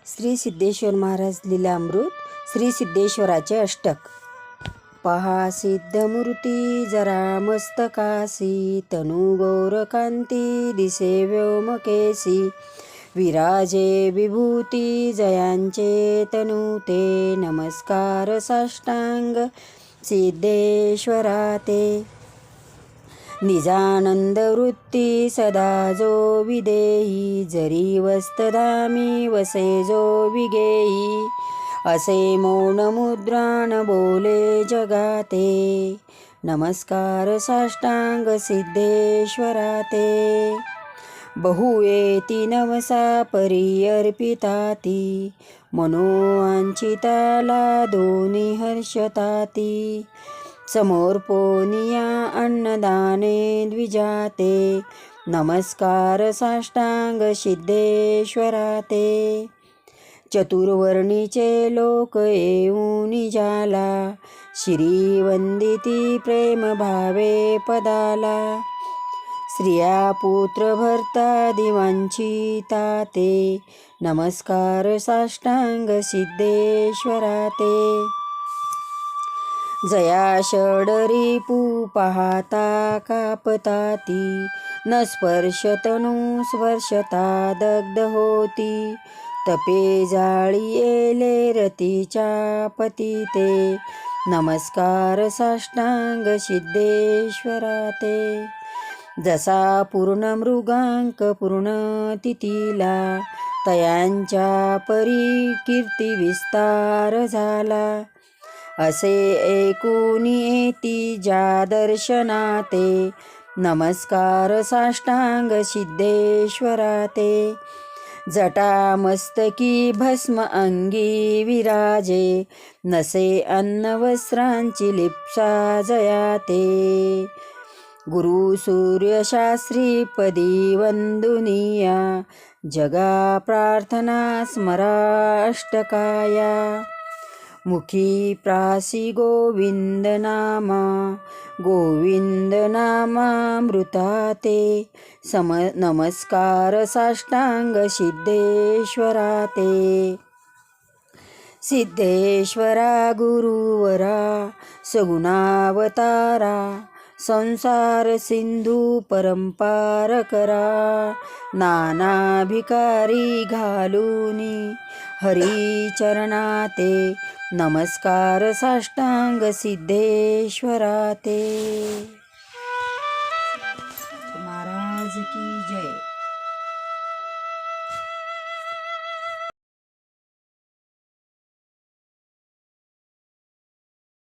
श्री सिद्धेश्वर महाराज लीलामृत श्री सिद्धेश्वराचे अष्टक। पहा सिद्धमूर्ती जरा मस्तकासी, तनु गौरकांती दिसे व्योमकेसी, विराजे विभूती जयांचे तनु ते, नमस्कार साष्टांग सिद्धेश्वरा ते। निजानंद वृत्ती सदा जो विदेही, जरी वस्तधामी वसे जो विगेही, असे मौन मुद्रान बोले जगाते, नमस्कार साष्टांग सिद्धेश्वरा ते। बहुएती नवसा परी अर्पिताती, मनोवांछिताला दोन्ही हर्षताती, समर्पोनिया अन्नदाने द्विजाते, नमस्कार साष्टांग सिद्धेश्वरा ते। चतुर्वर्णीचे लोक येऊन जाला, श्रीवंदिती प्रेम भावे पदाला, स्त्रिया पुत्र भर्ता दिवांचिता ते, नमस्कार साष्टांग सिद्धेश्वरा ते। जया षडरिपू पाहता कापताती, न स्पर्शतनु स्पर्शता दग्ध होती, तपे जाळी येले रतीच्या पतिते, नमस्कार साष्टांग सिद्धेश्वरा ते। जसा पूर्ण मृगांक पूर्ण तिथीला, तयांच्या परी कीर्ती विस्तार झाला, असे ऐकून येती ज्या दर्शनाते, नमस्कार साष्टांग सिद्धेश्वरा ते। जटा मस्तकी भस्म अंगी विराजे, नसे अन्न वस्त्रांची लिप्सा जयाते, गुरु सूर्य शास्त्री पदी वंदुनिया, जगा प्रार्थना स्मरा अष्टकाया, मुखी प्रासी गोविंद नामा, गोविंद नामामृता ते, नमस्कार साष्टांग सिद्धेश्वरा ते। सिद्धेश्वरा गुरुवरा सगुणावतारा, संसार सिंधू परंपार करा, नाना भिकारी घालूनी हरी चरणाते, नमस्कार साष्टांग सिद्धेश्वरा ते।